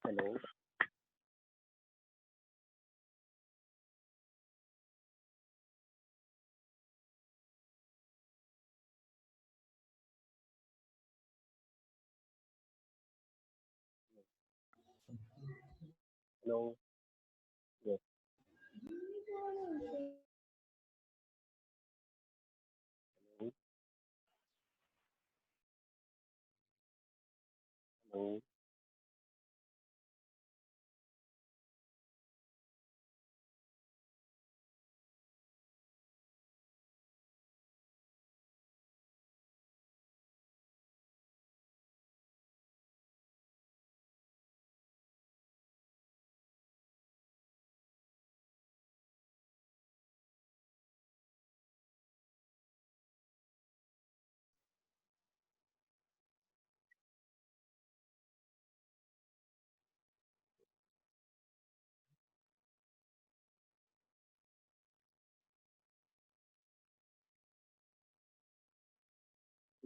Hello, hello, yes, hello, hello.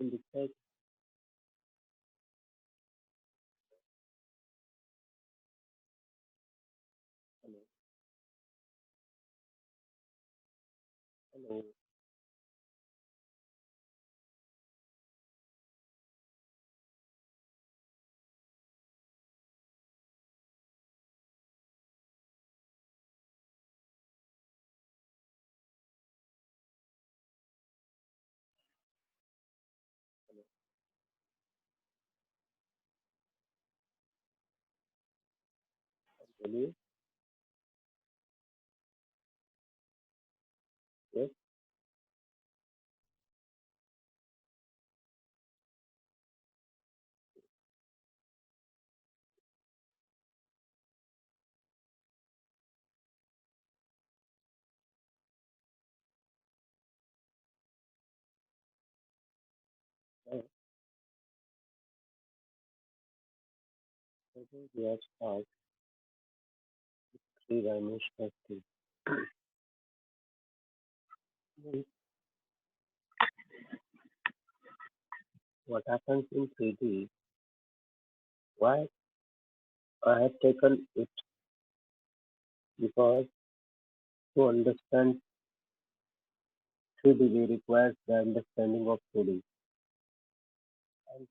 In this side, hello, hello. चलिए, yes, I think we have start three-dimensional thing. What happens in 3D? Why I have taken it because to understand 3D we requires the understanding of 2D. And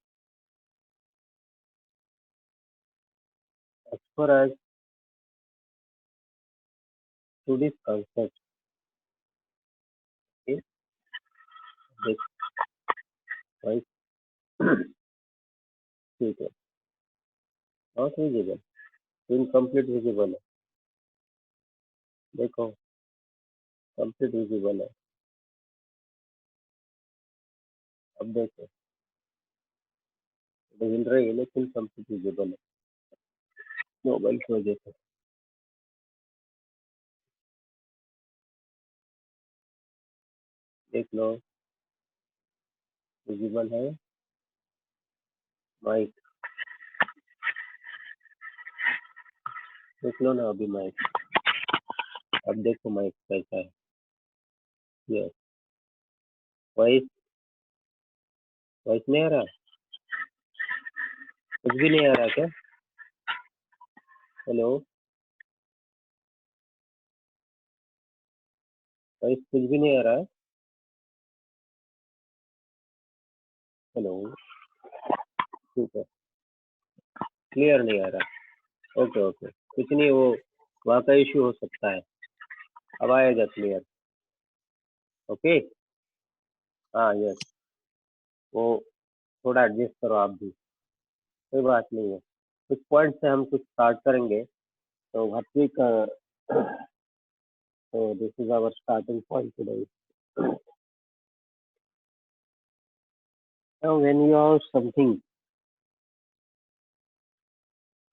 as far as 2D concept is, this right, ठीक है, not visible, incomplete visible है, देखो, complete visible है, अब देखो, हिल रही है लेकिन complete visible है, मोबाइल की वजह से, देख लो, विजिबल है, माइक, देख लो ना अभी माइक, अब देखो माइक कैसा है, यस, वॉइस, वॉइस नहीं आ रहा, कुछ भी नहीं आ रहा क्या, हेलो, वॉइस कुछ भी नहीं आ रहा है, हेलो, ठीक है, क्लियर नहीं आ रहा, ओके ओके, कुछ नहीं वो, वहाँ का इश्यू हो सकता है, अब आएगा क्लियर, ओके, हाँ यस, वो थोड़ा एडजस्ट करो आप भी, कोई बात नहीं है, कुछ पॉइंट से हम कुछ स्टार्ट करेंगे, तो हर्षिक, so this is our starting point today. Now, when you have something,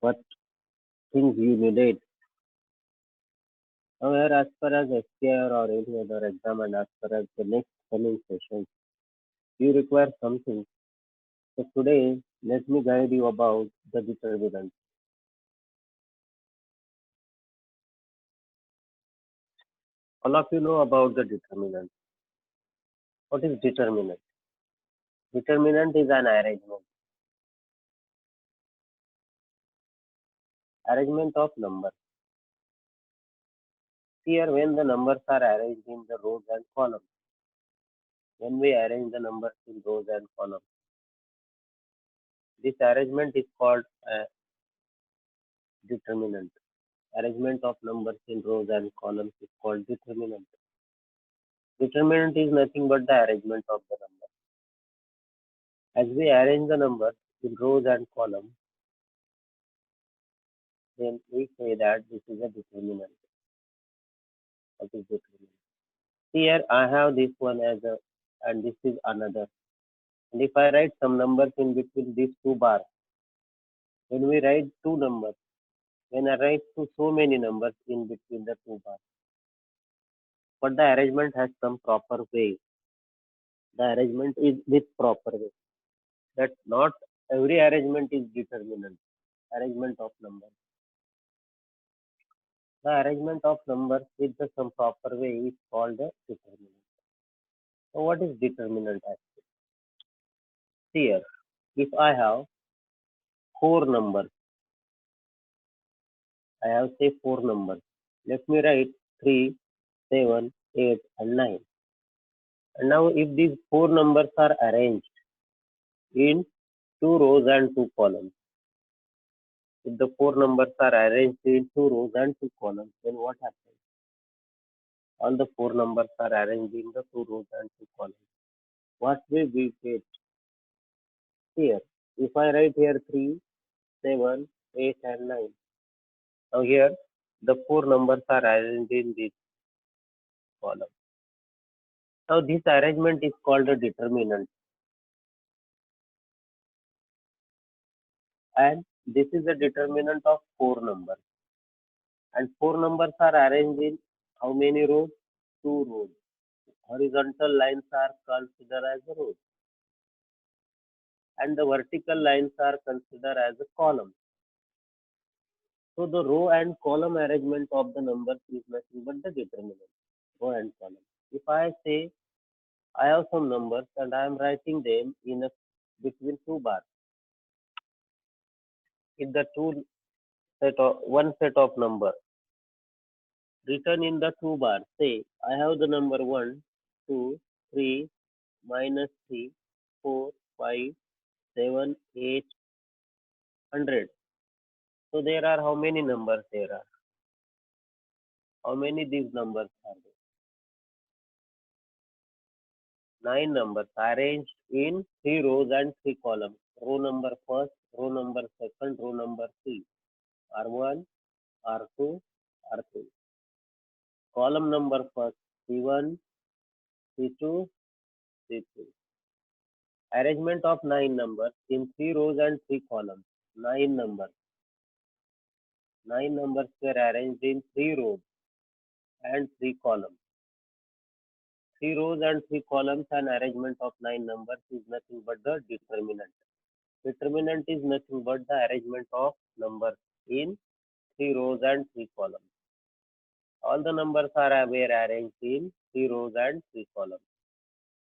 what things you needed, now here as far as SKR or any other exam and as far as the next coming sessions, you require something. So today, let me guide you about the determinant. All of you know about the determinant. What is determinant? Determinant is an arrangement. arrangement of numbers. Here, when the numbers are arranged in the rows and columns, when we arrange the numbers in rows and columns, this arrangement is called determinant. Arrangement of numbers in rows and columns is called determinant. Determinant is nothing but the arrangement of the number. As we arrange the numbers in rows and columns, then we say that this is a determinant. What is determinant? Here I have this one as a, and this is another. And if I write some numbers in between these two bars, when we write two numbers, when I write so many numbers in between the two bars, but the arrangement has some proper way. The arrangement is with proper way. That not every arrangement is determinant. Arrangement of numbers. The arrangement of numbers with some proper way is called a determinant. So what is determinant actually? Here, if I have four numbers, I have say four numbers. Let me write 3, 7, 8 and 9. And now if these four numbers are arranged in two rows and two columns, if the four numbers are arranged in two rows and two columns, then what happens? All the four numbers are arranged in the two rows and two columns. What will we get here? If I write here 3, 7, 8 and 9. Now here the four numbers are arranged in this column. Now this arrangement is called a determinant, and this is a determinant of four numbers. And four numbers are arranged in how many rows? Two rows. Horizontal lines are considered as a row, and the vertical lines are considered as a column. So the row and column arrangement of the numbers is nothing but the determinant, row and column. If I say I have some numbers and I am writing them in a between two bars, if the one set of number written in the two bars, say I have the number 1, 2, 3, minus 3, 4, 5, 7, 8, 100. So there are how many numbers there are? How many these numbers are there? 9 numbers arranged in 3 rows and 3 columns. Row number first, row number second, row number 3. R1, R2, R3. Column number first, C1, C2, C3. Arrangement of 9 numbers in 3 rows and 3 columns. 9 numbers. 9 numbers were arranged in 3 rows and 3 columns. 3 rows and 3 columns and arrangement of 9 numbers is nothing but the determinant. Determinant is nothing but the arrangement of numbers in 3 rows and 3 columns. All the numbers were arranged in 3 rows and 3 columns.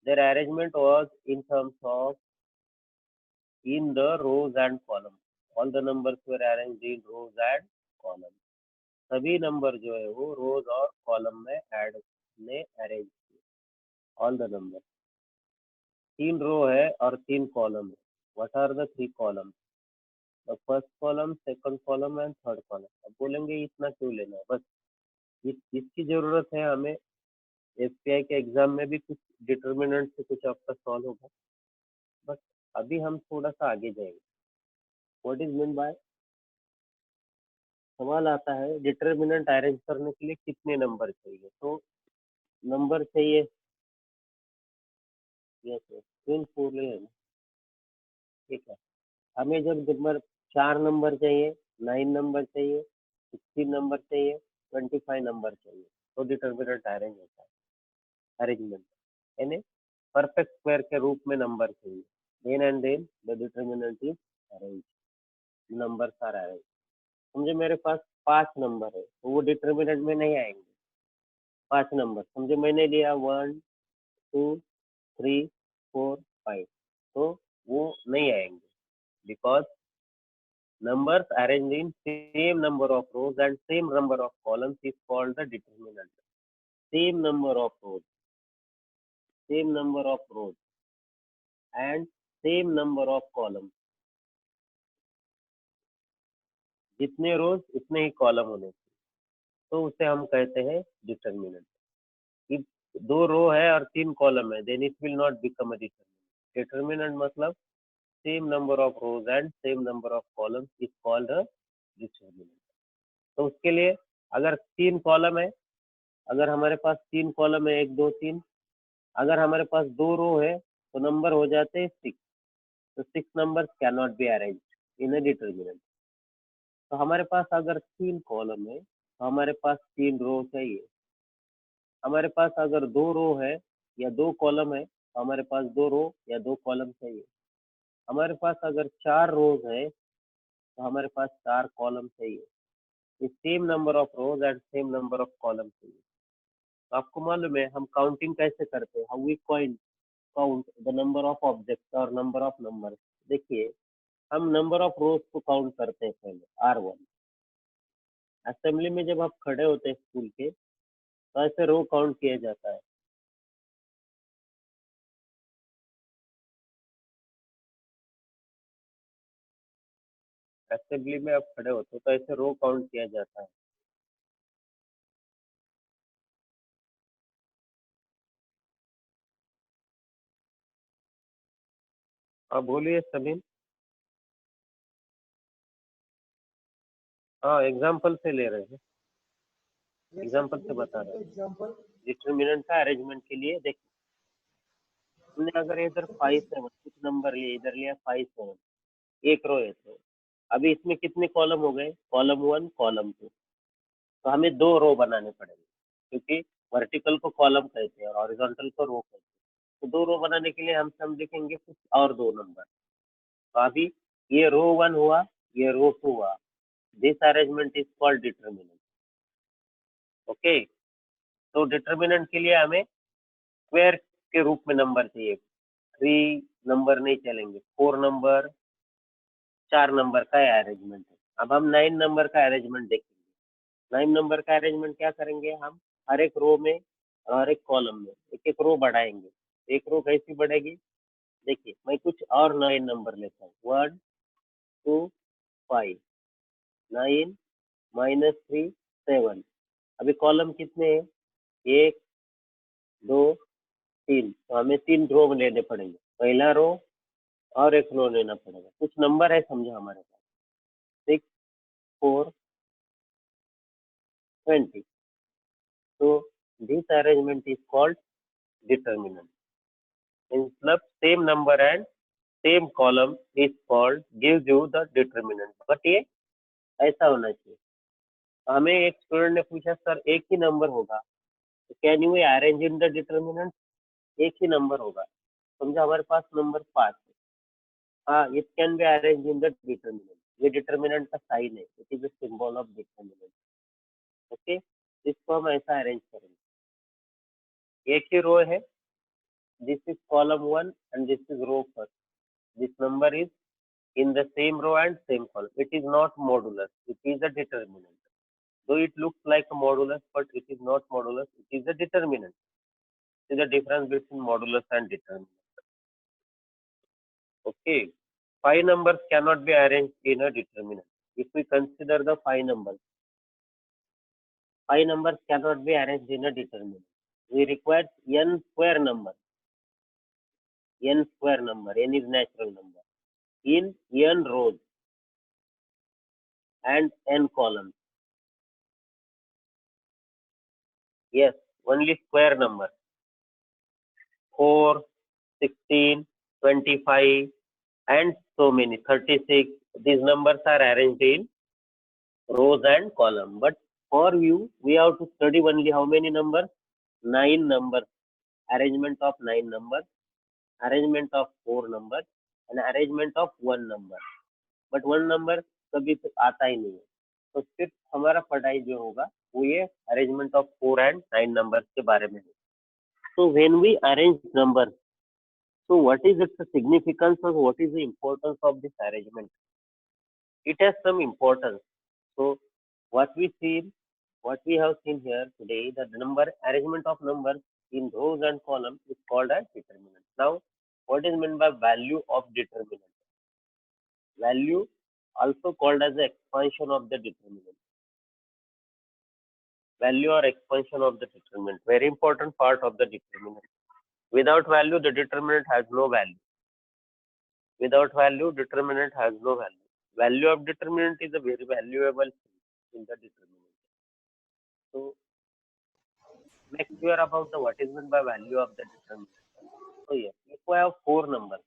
Their arrangement was in terms of in the rows and columns. All the numbers were arranged in rows and columns. सभी number जो है वो रोज और column में arrange किए. All the number. 3 रो है और 3 column है. What are the 3 column? The first column, second column and third column. अब बोलेंगे इतना क्यों लेना है? बस इसकी जरूरत है हमें. एसपीआई के एग्जाम में भी कुछ डिटर्मिनेंट से कुछ आपका सॉल्व होगा, बट अभी हम थोड़ा सा आगे जाएंगे. व्हाट इज मीन बाय, सवाल आता है डिटर्मिनेंट अरेंज करने के लिए कितने नंबर चाहिए. तो नंबर चाहिए, यस तीन फोर ले लेना. ठीक है. हमें जब नंबर 4 नंबर चाहिए, 9 नंबर चाहिए, 16 नंबर चाहिए, 25 नंबर चाहिए, तो डिटर्मिनेंट अरेंज होता है. अरेंजमेंट यानी परफेक्ट स्क्वायर के रूप में नंबर चाहिए. Then and then the determinant is arrange. Numbers are arrange. समझे मेरे पास 5 नंबर है तो वो डिटर्मिनेंट में नहीं आएंगे. 5 नंबर समझे मैंने लिया 1, 2, 3, 4, 5, तो वो नहीं आएंगे because Numbers arranged in same number of rows and same number of columns is called the determinant. Same number of rows, same number of rows and same number of columns. जितने रोज उतने ही column होने चाहिए, तो उसे हम कहते हैं determinant. if दो रो है और तीन कॉलम है, then it will not become a determinant. Determinant मतलब same number of rows and same number of columns is called a determinant. तो उसके लिए अगर तीन कॉलम है, अगर हमारे पास तीन कॉलम है, एक दो तीन, अगर हमारे पास दो रो है तो नंबर हो जाते हैं 6. तो 6 number can not be arrange in a determinant. तो हमारे पास अगर तीन कॉलम है तो हमारे पास तीन रो चाहिए. हमारे पास अगर दो रो है या दो कॉलम है तो हमारे पास दो रो या दो कॉलम चाहिए. हमारे पास अगर चार रोज है तो हमारे पास चार कॉलम चाहिए. Same number of rose and same number of column चाहिए. तो आपको मालूम है हम काउंटिंग कैसे करते हैं, how we count the number of objects और नंबर ऑफ नंबर. देखिए, हम नंबर ऑफ रोज को काउंट करते हैं पहले, R1. असेंबली में जब आप खड़े होते हैं स्कूल के, तो ऐसे रो काउंट किया जाता है. असेंबली में आप खड़े होते हो तो ऐसे रो काउंट किया जाता है. हाँ बोलिए सलीम. हाँ एग्जाम्पल से ले रहे हैं, एग्जाम्पल से बता रहे हैं. डिटर्मिनेंट का अरेंजमेंट के लिए देखिए, हमने अगर इधर 5 7 कुछ नंबर लिए, इधर लिया 5 7, एक रो है. तो अभी इसमें कितने कॉलम हो गए, कॉलम 1 कॉलम 2. तो हमें दो रो बनाने पड़ेंगे, क्योंकि वर्टिकल को कॉलम कहते हैं और हॉरिजॉन्टल को रो कहते हैं. तो दो रो बनाने के लिए हम लिखेंगे कुछ और दो नंबर. तो अभी ये रो 1 हुआ, ये रो 2 हुआ. This arrangement is called determinant. Okay. तो डिटर्मिनेंट के लिए हमें स्क्वायर के रूप में नंबर चाहिए. 3 नंबर नहीं चलेंगे, 4 नंबर, 4 नंबर का अरेंजमेंट है. अब हम 9 नंबर का अरेंजमेंट देखेंगे. 9 नंबर का अरेंजमेंट क्या करेंगे हम, हर एक रो में और हर एक कॉलम में एक एक रो बढ़ाएंगे. एक रो कैसी बढ़ेगी, देखिए मैं कुछ और 9 नंबर लेता हूँ. 1 2 5, 9 -3 7. अभी कॉलम कितने हैं, एक दो तीन. तो हमें तीन रो लेने पड़ेंगे, पहला रो और एक रो लेना पड़ेगा. कुछ नंबर है समझो हमारे पास, 6 4 20. तो this arrangement is called determinant. मतलब same number and same column is called gives you the determinant. But ये ऐसा होना चाहिए. तो हमें एक स्टूडेंट ने पूछा सर एक ही नंबर होगा, तो can you arrange in the determinant. एक ही नंबर होगा. समझो हमारे पास नंबर 5 है. हाँ, it can be arrange in the determinant. ये डिटर्मिनेंट का साइन है, it is the symbol of determinant. Okay. इसको हम ऐसा अरेंज करेंगे. एक ही रो है, this is column 1 and this is row first. This number is in the same row and same column. It is not modulus, it is a determinant. Though it looks like a modulus, but it is not modulus, it is a determinant. It is the difference between modulus and determinant. Okay. Five numbers cannot be arranged in a determinant. If we consider the five numbers cannot be arranged in a determinant. We require n square number. N square number, n is natural number, in n rows and n columns. Yes, only square number. 4, 16, 25, and so many, 36. These numbers are arranged in rows and columns. But for you, we have to study only how many numbers? 9 numbers. Arrangement of 9 numbers, arrangement of 4 numbers, and arrangement of 1 number. But 1 number कभी तो आता ही नहीं है. तो सिर्फ हमारा पढ़ाई जो होगा वो ये अरेंजमेंट ऑफ 4 एंड 9 नंबर्स के बारे में है. So when we arrange numbers, so what is its significance or what is the importance of this arrangement? it has some importance. So what we see, what we have seen here today, the number arrangement of numbers in rows and columns is called as determinant. Now, what is meant by value of determinant? Value also called as the expansion of the determinant. Value or expansion of the determinant, very important part of the determinant. Without value, the determinant has no value. Without value, determinant has no value. Value of determinant is a very valuable thing in the determinant. So make sure about the what is meant by value of the determinant. So yes, if we have four numbers,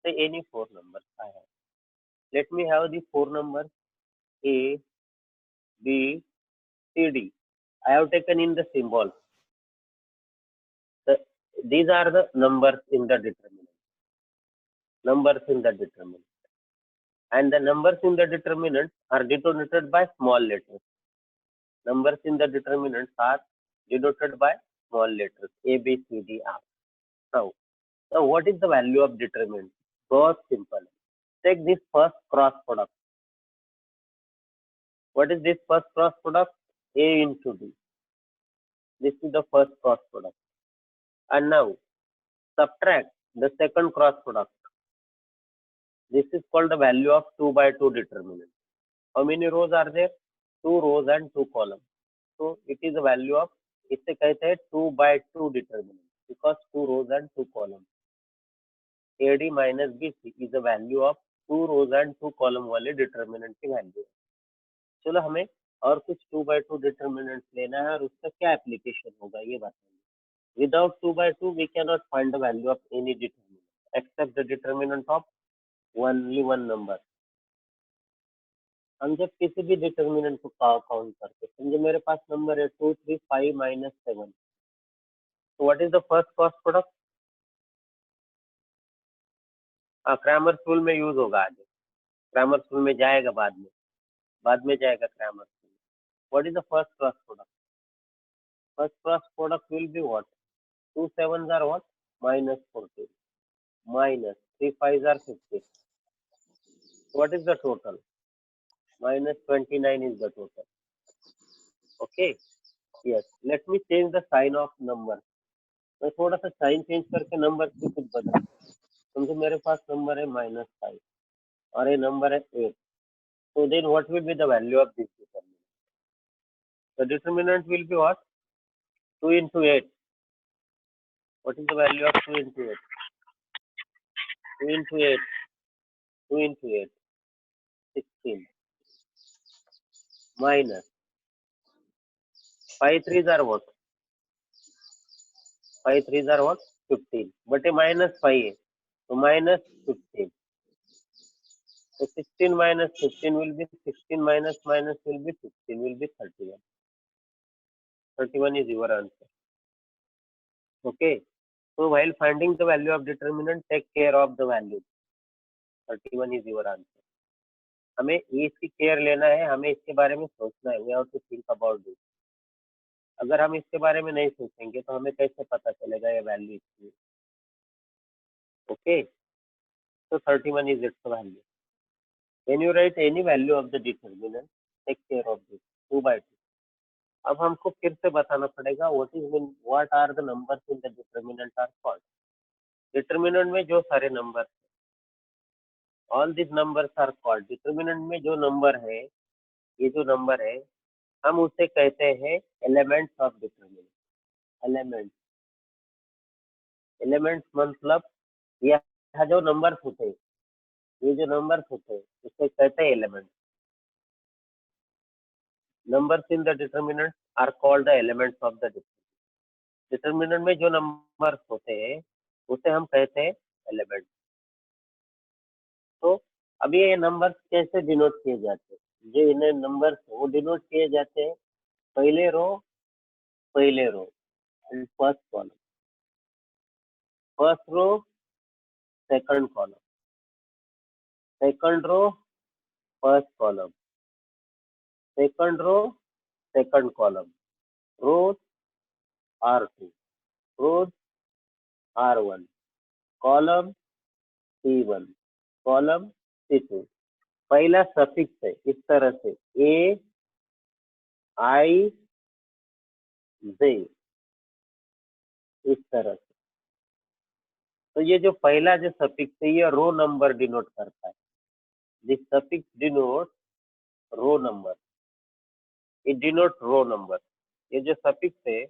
say any four numbers I have. Let me have the four numbers A, B, C, D. I have taken in the symbol. These are the numbers in the determinant. Numbers in the determinant. And the numbers in the determinant are denoted by small letters. Numbers in the determinant are denoted by small letters A, B, C, D, R. Now what is the value of determinant? So simple. Take this first cross product. What is this first cross product? A into D. This is the first cross product. And now subtract the second cross product. This is called the value of 2 by 2 determinant. How many rows are there? 2 rows and 2 columns. So it is a value of, इसे कहते हैं 2 by 2 determinant because 2 rows and 2 columns. AD minus BC is the value of 2 rows and 2 column वाले determinant की value. चलो हमें और कुछ 2 by 2 determinant लेना है और उसका क्या application होगा ये बताएंगे. Without 2 by 2 we cannot find the value of any determinant except the determinant of only one number. हम जब किसी भी डिटर्मिनेंट को काउंट करते हैं, समझे मेरे पास नंबर है 2, 3, 5 minus 7. So what is the first cross product? Cramer's rule में यूज होगा आगे. क्रैमर्स रूल में जाएगा बाद में जाएगा Cramer's rule. What is the first cross product? First cross product will be what? 2 sevens are what? Minus 14. Minus 3 fives are 50. What is the total? Minus 29 is the total. Okay. Yes. Let me change the sign of number. मैं थोड़ा सा sign change करके number की कुछ बदल. समझो मेरे पास number है -5 और ये नंबर है 8. So then what will be the value of this determinant? The determinant will be what? 2 into 8. What is the value of 2 into 8? 2 into 8. 2 into 8. 16. Minus 5 threes are what? 5 threes are what? 15. But a minus 5 है. So minus 15. So 16 minus 15 will be 16 minus minus will be 16 will be 31. 31 is your answer. Okay. So while finding the value of determinant, take care of the value. 31 is your answer. हमें इसकी care लेना है, हमें इसके बारे में सोचना है. We have to think about this. अगर हम इसके बारे में नहीं सोचेंगे तो हमें कैसे पता चलेगा ये वैल्यू इसकी. Okay. So 31 is its value. When you write any value of the determinant, take care of this 2 by 2. अब हमको फिर से बताना पड़ेगा what are the numbers in the determinant are called. Determinant में जो सारे number, all these numbers are called. Determinant में जो नंबर है, ये जो नंबर है, हम उसे कहते हैं elements of determinant. Elements मतलब ये जो नंबर्स होते हैं, ये जो नंबर्स होते हैं उसे कहते हैं element. Numbers in the determinant are called the elements of the determinant. Determinant में जो नंबर्स होते हैं उसे हम कहते हैं एलिमेंट. तो अब ये नंबर्स कैसे डिनोट किए जाते हैं? जो इन्हें नंबर्स वो डिनोट किए जाते हैं पहले row and first column. First row second column, second row first column, second row second column. Rows R2, rows R1, column C1, column C2 पहला सफिक्स है इस तरह से A I Z इस तरह से। तो ये जो पहला जो सफिक्स है ये रो नंबर डिनोट करता है। This suffix denote row number, it denote row number. ये जो सफिक्स है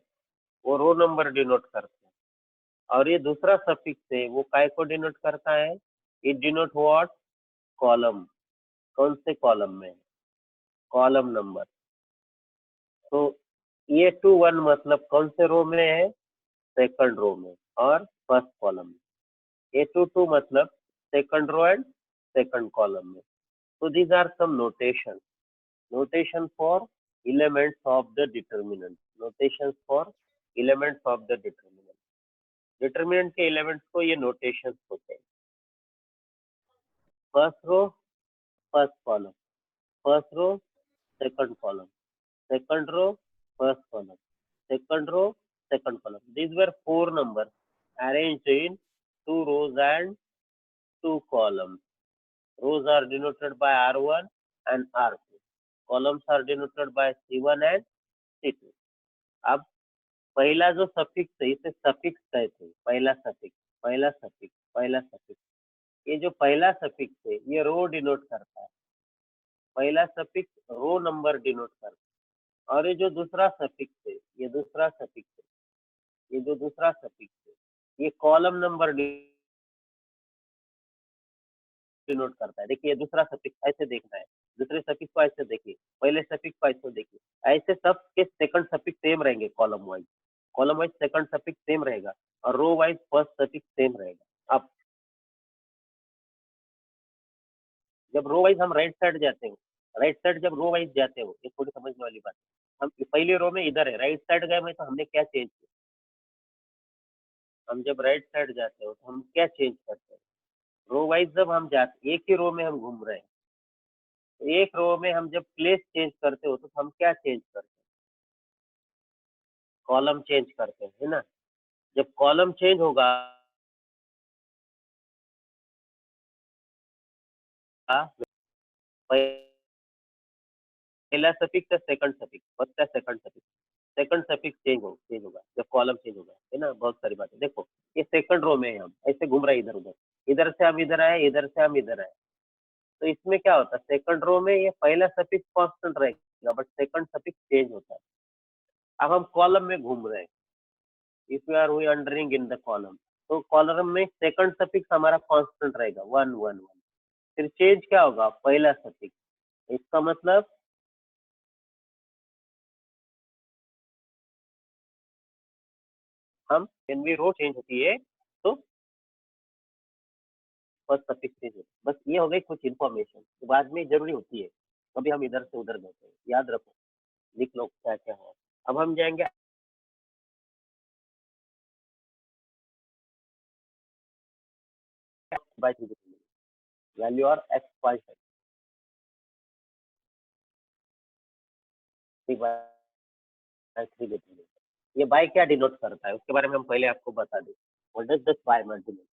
वो रो नंबर डिनोट करता है। और ये दूसरा सफिक्स है वो काय को डिनोट करता है? It denote what? कॉलम। कौन से कॉलम में? Column number. तो ये 2 1 मतलब कौन से रो में है? सेकंड रो में और फर्स्ट कॉलम में। A22 मतलब second row and second column में। So these are some notation. Notation for elements of the determinant. Notations for elements of the determinant. Determinant के elements को ये notations होते हैं। First row, first column. First row, second column. Second row, first column. Second row, second column. These were 4 numbers arranged in 2 rows and 2 columns. Rows are denoted by R1 and R2. Columns are denoted by C1 and C2. अब पहला जो suffix है इसे suffix कहते हैं। पहला suffix, पहला suffix, पहला सफिक्स। ये जो पहला सफिक्स है ये रो डिनोट करता है। पहला सफिक्स रो नंबर डिनोट करता है। और ये जो दूसरा सफिक्स है ये दूसरा सफिक्स है, ये जो दूसरा सफिक्स है ये कॉलम नंबर डिनोट करता है। देखिए दूसरा सफिक्स ऐसे देखना है, दूसरे सफिक्स को ऐसे देखिए, पहले सफिक्स को ऐसे देखिए। ऐसे सब के सेकंड सफिक्स सेम रहेंगे column wise. Column wise second suffix same रहेगा और row wise first suffix same रहेगा। अब जब रो वाइज हम राइट साइड जाते हो, राइट साइड जब रो वाइज जाते हो, ये थोड़ी समझने वाली बात है। हम पहले रो में इधर है, राइट साइड गए में तो हमने क्या चेंज किया? हम जब राइट साइड जाते हो तो हम क्या चेंज करते हैं? रो वाइज जब हम जाते, एक ही रो में हम घूम रहे हैं, तो एक रो में हम जब प्लेस चेंज करते हो तो हम क्या चेंज करते हैं? कॉलम चेंज करते हैं, है ना? जब कॉलम चेंज होगा पहला सफिक्स है सेकंड सफिक्स, फर्स्ट है second suffix, second suffix change होगा जब कॉलम चेंज होगा, है ना? बहुत सारी बातें देखो। ये सेकंड रो में है, हम ऐसे घूम रहे हैं इधर उधर, इधर से हम इधर आए, इधर से हम इधर आए। तो इसमें क्या होता है? सेकंड रो में ये पहला सफिक्स कांस्टेंट रहेगा बट सेकंड सफिक्स चेंज होता है। अब हम कॉलम में घूम रहे हैं, if you are wandering in the column, तो कॉलम में सेकंड सफिक्स हमारा कांस्टेंट रहेगा 1 1 1। फिर चेंज क्या होगा? पहला सफिक्स। इसका मतलब हम एन वी रो चेंज होती है तो फर्स्ट सफिक्स चेंज होता है। बस ये हो गई कुछ इन्फॉर्मेशन तो बाद में जरूरी होती है। कभी हम इधर से उधर गए थे, याद रखो, लिख लो क्या क्या है। अब हम जाएंगे बाय वैल्यू और एक्स वाई बाय 3 ये बाय क्या डिनोट करता है उसके बारे में हम पहले आपको बता दें। What does this by denote?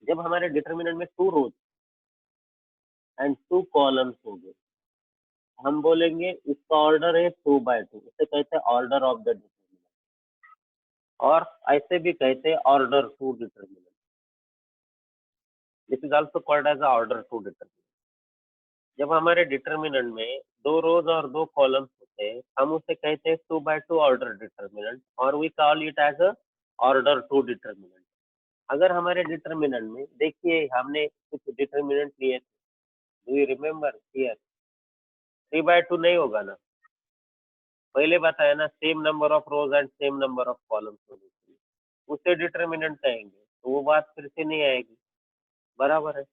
जब हमारे डिटरमिनेंट में 2 रोज एंड 2 कॉलम्स होंगे, हम बोलेंगे इसका ऑर्डर है 2 by 2, इसे कहते हैं ऑर्डर ऑफ द डिटरमिनेंट। और ऐसे भी कहते हैं order two determinant. This is also called as order two determinant. जब हमारे डिटरमिनेंट में 2 रोज और 2 कॉलम्स होते हैं हम उसे कहते हैं 2 by 2 ऑर्डर डिटरमिनेंट और we call it as a order two determinant. अगर हमारे डिटरमिनेंट में देखिए हमने कुछ डिटरमिनेंट लिए थे, do you remember here? 3 by 2 नहीं होगा ना, पहले बताया ना, same number of rose and same number of columns होने चाहिए, उसे डिटरमिनेंट कहेंगे। तो वो बात फिर से नहीं आएगी, बराबर है?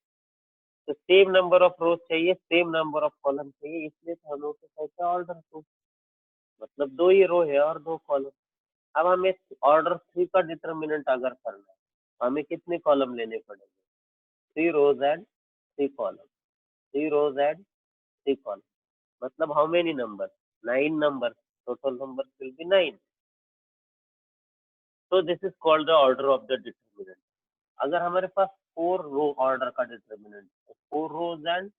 तो सेम नंबर ऑफ रोज चाहिए, सेम नंबर ऑफ कॉलम चाहिए, इसलिए तो हम उसे कहते हैं ऑर्डर टू। मतलब 2 ही रो है और 2 कॉलम। अब हमें ऑर्डर 3 का डिटरमिनेंट अगर करना है तो हमें कितने कॉलम लेने पड़ेंगे? 3 rows and 3 column, 3 rows and 3 column. मतलब how many number? 9 number, total number will be 9। तो this is called the order of the determinant. अगर हमारे पास 4 रो ऑर्डर का डिटर्मिनेंट, 4 रोज एंड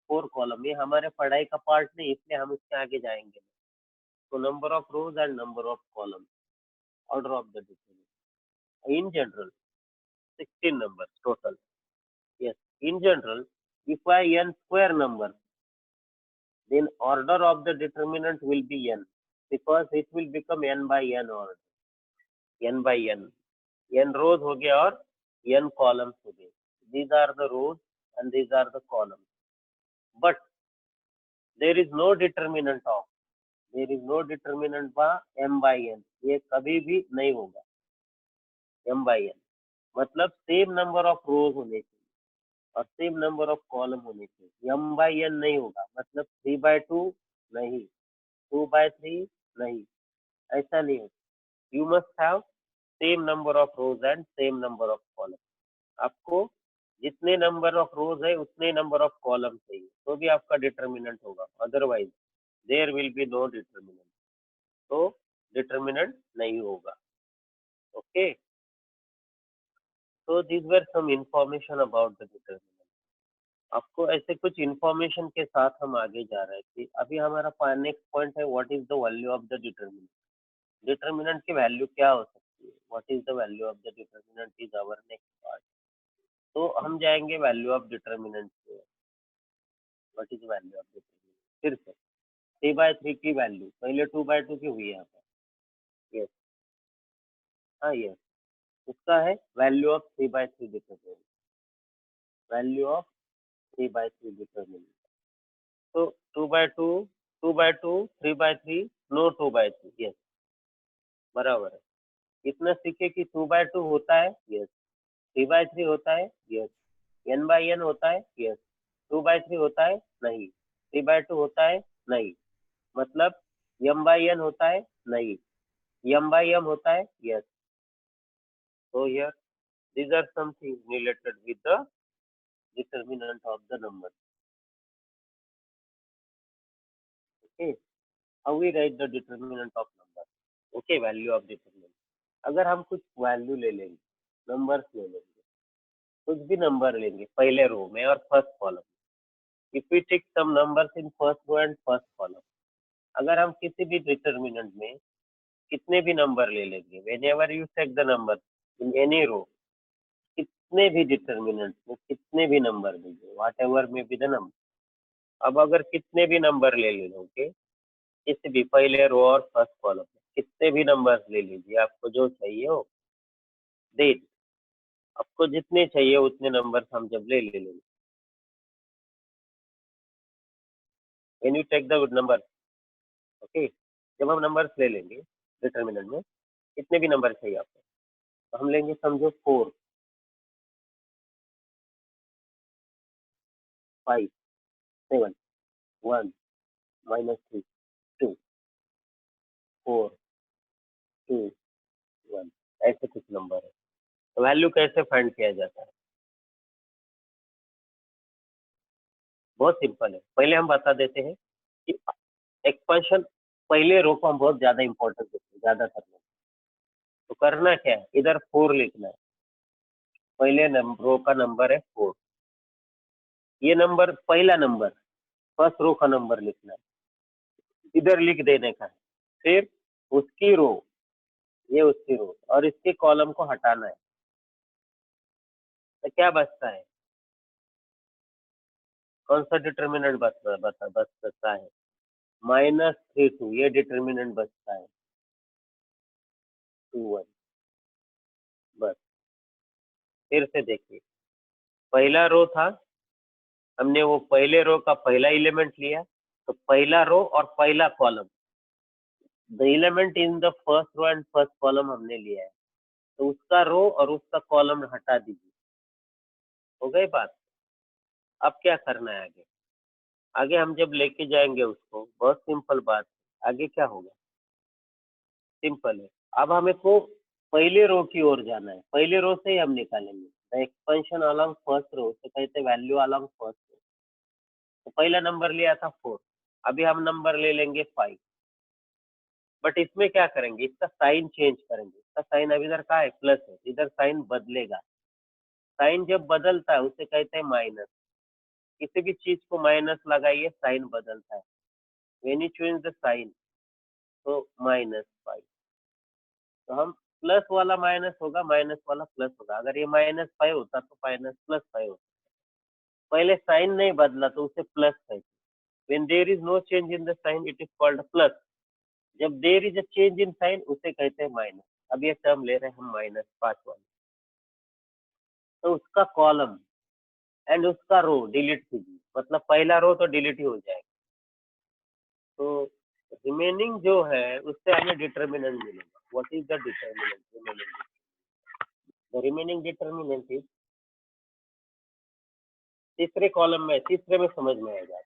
4 कॉलम, ये हमारे पढ़ाई का पार्ट नहीं, इसलिए हम इसके आगे जाएंगे। तो number of rose and number of column, order of the determinant. In general, 16 numbers total. Yes, in general, if I n square number, then order of the determinant will be n, because it will become n by n order, n by n. n rows हो गया और n columns हो गए. These are the rows and these are the columns. But there is no determinant of, there is no determinant by m by n. ये कभी भी नहीं होगा m by n. मतलब सेम नंबर ऑफ रोज होने चाहिए और सेम नंबर ऑफ कॉलम होने चाहिए. m बाई n नहीं होगा, मतलब 3/2 नहीं, 2/3 नहीं, ऐसा नहीं होगा. You must have same number of rose and same number of column. आपको जितने नंबर ऑफ रोज है उतने नंबर ऑफ कॉलम चाहिए, तो भी आपका डिटर्मिनेंट होगा, otherwise there will be no determinant. तो डिटर्मिनेंट नहीं होगा. Okay, so these were some information about the determinant. आपको ऐसे कुछ इंफॉर्मेशन के साथ हम आगे जा रहे थे. अभी हमारा नेक्स्ट पॉइंट है, what is the value of the determinant. Determinant की वैल्यू क्या हो सकती है, what is the value of the determinant is our next part. तो हम जाएंगे वैल्यू ऑफ डिटर्मिनेंट पे. What is value of determinant, फिर से 3/3 की वैल्यू पहले 2/2 की हुई है यहाँ पर. यस, हाँ यस, उसका है value of 3/3 determinant, value of 3/3 determinant. तो 2/2, 2/2, 3/3, नो 2/3. यस, बराबर है. इतना सीखे कि 2/2 होता है. यस. 3/3 होता है. यस. n by n होता है. यस. 2/3 होता है. नहीं. 3/2 होता है. नहीं. मतलब m by n होता है. नहीं. m by m होता है. Yes. So here these are something related with the determinant of the number. Okay, how we write the determinant of number. Okay, value of determinant. अगर हम कुछ value ले लेंगे, नंबर्स ले लेंगे, कुछ भी नंबर लेंगे पहले रो में और first column. If we take some numbers in first row and first column, अगर हम किसी भी डिटर्मिनेंट में कितने भी नंबर ले लेंगे, whenever you take the number in any row, कितने भी डिटर्मिनेंट में कितने भी नंबर लीजिए, व्हाट एवर में भी द नंबर. अब अगर कितने भी नंबर ले लोगे किसी भी पहले रो और फर्स्ट कॉलम में, कितने भी नंबर ले लीजिए, आपको जो चाहिए हो दे. आपको जितने चाहिए उतने नंबर हम जब ले लेंगे, when you take the number. Okay, जब हम नंबर्स ले लेंगे डिटर्मिनेंट में, कितने भी नंबर चाहिए आपको, तो हम लेंगे समझो 4, 5, 7, 1, -3, 2, 4, 2, 1, ऐसे कुछ नंबर है. तो वैल्यू कैसे फाइंड किया जाता है, बहुत सिंपल है. पहले हम बता देते हैं कि एक्सपेंशन पहले रो को हम बहुत ज्यादा इंपॉर्टेंस देते हैं ज्यादातर में. तो करना क्या है, इधर 4 लिखना है, पहले रो का नंबर है 4, ये नंबर पहला नंबर फर्स्ट रो का नंबर लिखना है, इधर लिख देने का है. फिर उसकी रो, ये उसकी रो और इसके कॉलम को हटाना है. तो क्या बचता है, कौन सा डिटर्मिनेंट बच सकता है, -3 2, ये डिटर्मिनेंट बचता है 2 1. बस फिर से देखिए, पहला रो था, हमने वो पहले रो का पहला एलिमेंट लिया, तो पहला रो और पहला column, the element in the first row and first column हमने लिया है, तो उसका रो और उसका कॉलम हटा दीजिए. हो गई बात. अब क्या करना है आगे, आगे हम जब लेके जाएंगे उसको, बहुत सिंपल बात. आगे क्या होगा, सिंपल है. अब हमें को पहले रो की ओर जाना है, पहले रो से ही हम निकालेंगे. The expansion along first row से कहते हैं वैल्यू अलोंग फर्स्ट रो. तो पहला नंबर लिया था 4, अभी हम नंबर ले लेंगे 5. बट इसमें क्या करेंगे, इसका साइन चेंज करेंगे. इसका साइन अभी इधर का है प्लस है, इधर साइन बदलेगा. साइन जब बदलता है उसे कहते हैं माइनस। किसी भी चीज को माइनस लगाइए, साइन बदलता है। When you change the sign तो -5। तो हम प्लस वाला माइनस होगा, माइनस वाला प्लस होगा। अगर ये -5 होता तो माइनस +5 होता। पहले साइन नहीं बदला तो उसे प्लस कहते। When there is no change in the sign it is called plus. जब there is a change in sign उसे कहते हैं माइनस। अब ये टर्म ले रहे हैं हम -5 वाला, तो उसका कॉलम एंड उसका रो डिलीट कीजिए, मतलब पहला रो तो डिलीट ही हो जाएगा। तो रिमेनिंग जो है उससे हमें डिटर्मिनेंट मिलेगा। What is the determinant? The remaining determinant is, तीसरे कॉलम में, तीसरे में समझ में आएगा,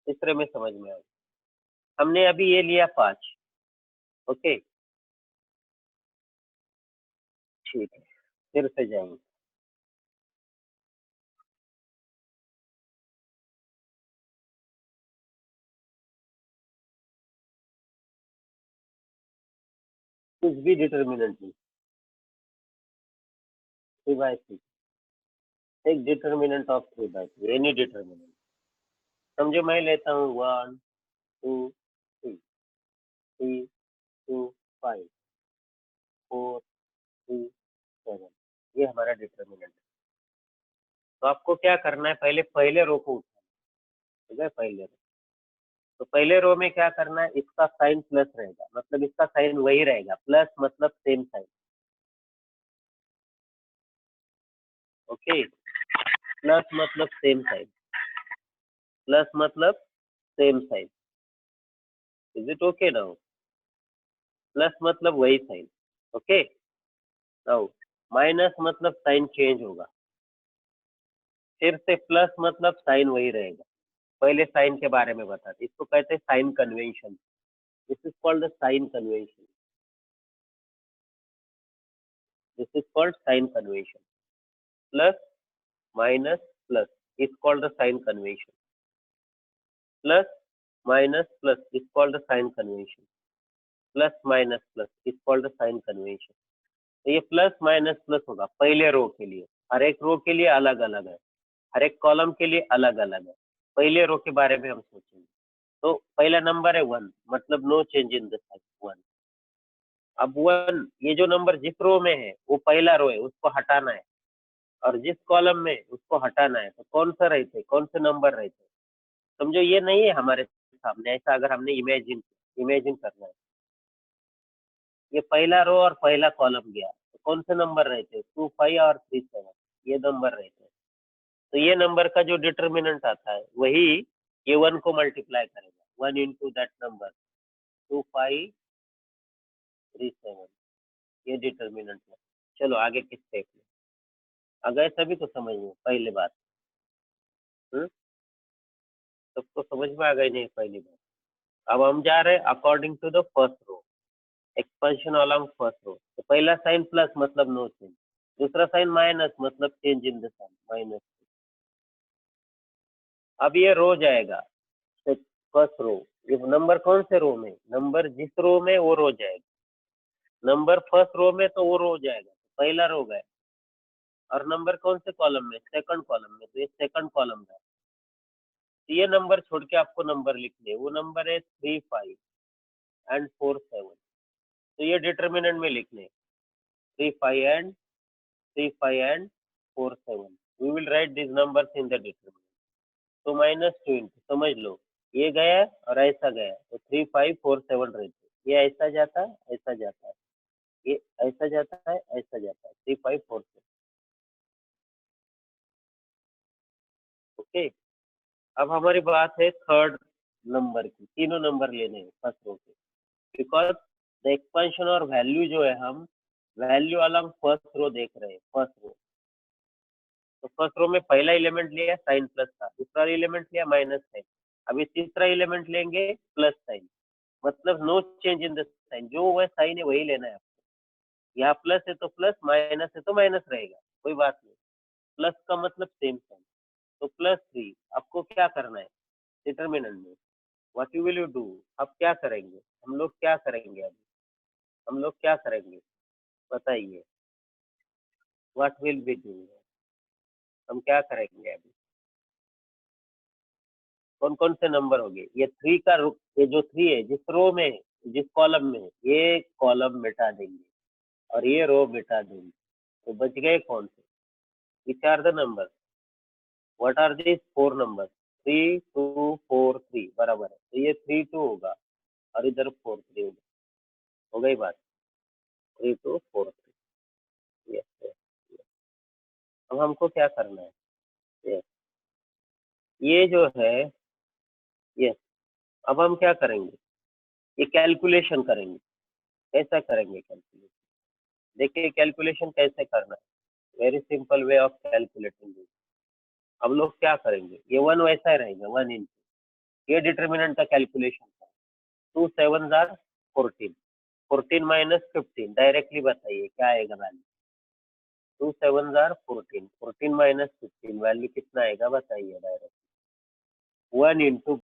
तीसरे में समझ में आएगा। हमने अभी ये लिया 5। ओके, ठीक है, फिर से जाएंगे। कुछ भी डिटर्मिनेंट नहीं, 3/3। एक डिटर्मिनेंट ऑफ 3/3, एनी डिटर्मिनेंट। समझो मैं लेता हूँ 1 2 3, 3 2 5 4 3 7, ये हमारा डिटर्मिनेंट है। तो आपको क्या करना है, पहले पहले रो को उठाना। ठीक है, पहले रो। तो पहले रो में क्या करना है, इसका साइन प्लस रहेगा, मतलब इसका साइन वही रहेगा, प्लस मतलब सेम साइन। ओके, प्लस मतलब सेम साइन, प्लस मतलब same sign. Is it okay now? Plus मतलब वही साइन। ओके, नाउ माइनस मतलब साइन चेंज होगा, फिर से प्लस मतलब साइन वही रहेगा। पहले साइन के बारे में बता दें, इसको कहते हैं sign convention. This is called the sign convention. This is called sign convention. Plus minus plus is called the sign convention. Plus minus plus is called the sign convention. Plus minus plus is called the sign convention. तो ये plus minus plus होगा पहले रो के लिए, हर एक रो के लिए अलग अलग है, हर एक कॉलम के लिए अलग अलग है। पहले रो के बारे में हम सोचेंगे। तो पहला नंबर है 1, मतलब no change in the sign 1। अब 1, ये जो नंबर जिस रो में है वो पहला रो है, उसको हटाना है, और जिस कॉलम में उसको हटाना है। तो कौन सा रहते, कौन से नंबर रहते? समझो ये नहीं है हमारे सामने, ऐसा अगर हमने इमेजिन इमेजिन करना है, ये पहला रो और पहला कॉलम गया, तो कौन से नंबर रहते हैं? 2 5 और 3 7, ये नंबर रहते हैं। तो ये नंबर का जो डिटर्मिनेंट आता है वही ये 1 को मल्टीप्लाई करेगा, 1 इंटू दैट नंबर 2 5 3 7, ये डिटर्मिनेंट है। चलो आगे किस स्टेप में आ गए, सभी को समझ में पहली बात? हम्म, सबको समझ में आ गई नहीं पहली बात? अब हम जा रहे हैं according to the first row, expansion along first row. तो पहला साइन प्लस मतलब नो चेंज, दूसरा साइन माइनस मतलब change in the sign, minus. अब ये रो जाएगा फर्स्ट रो। ये नंबर कौन से रो में, नंबर जिस रो में वो रो जाएगा। नंबर फर्स्ट रो में तो वो रो जाएगा, तो पहला रो गया। और नंबर कौन से कॉलम में, सेकंड कॉलम में, तो ये सेकंड कॉलम का। तो ये नंबर छोड़ के आपको नंबर लिखने, वो नंबर है 3 5 एंड 4 7। तो ये डिटर्मिनेंट में लिखने 3 5 and 3 5 and 4 7। We will write this numbers in the determinant. तो -2 इंटू, समझ लो ये गया और ऐसा गया, तो 3 5 4 7 रहते। ये ऐसा जाता है, ऐसा जाता है, ये ऐसा जाता है, ऐसा जाता है, 3 5 4 7। ओके, अब हमारी बात है थर्ड नंबर की। तीनों नंबर लेने हैं फर्स्ट रो के, बिकॉज द एक्सपेंशन और वैल्यू जो है, हम वैल्यू अलग फर्स्ट रो देख रहे हैं, फर्स्ट रो। तो फर्स्ट रो में पहला एलिमेंट लिया साइन प्लस था, दूसरा एलिमेंट लिया माइनस साइन, अभी तीसरा एलिमेंट लेंगे प्लस साइन, मतलब no change in the sign, जो वह साइन है वही लेना है आपको। यहाँ प्लस है तो प्लस, माइनस है तो माइनस रहेगा, कोई बात नहीं। प्लस का मतलब सेम साइन। तो +3 आपको क्या करना है डिटर्मिनेंट में, what you will you do? अब क्या करेंगे हम लोग, क्या करेंगे अभी हम लोग क्या करेंगे बताइए, व्हाट विल बी डू? हम क्या करेंगे अभी? कौन कौन से नंबर हो गए? ये थ्री का ये जो थ्री है जिस रो में है, जिस कॉलम में है, ये कॉलम मिटा देंगे और ये रो मिटा देंगे, तो बच गए कौन से? Which are the number? What are this four number? 3 2 4 3 बराबर है, तो ये 3 2 होगा और इधर 4 3 होगा। हो गई बात? 3 2 4 3। यस। अब हमको क्या करना है? यस, ये जो है, यस, अब हम क्या करेंगे? ये कैलकुलेशन करेंगे। कैसा करेंगे कैलकुलेशन? देखिए कैलकुलेशन कैसे करना है, very simple way of calculating this. अब लोग क्या करेंगे, ये वन वैसा ही रहेगा, वन इंटू ये डिटर्मिनेंट का कैलकुलेशन का। 2 7 14, 14 - 15 डायरेक्टली बताइए क्या आएगा वैल्यू? 2 7 14, 14 - 15 वैल्यू कितना आएगा बताइए डायरेक्ट? 1 इंटू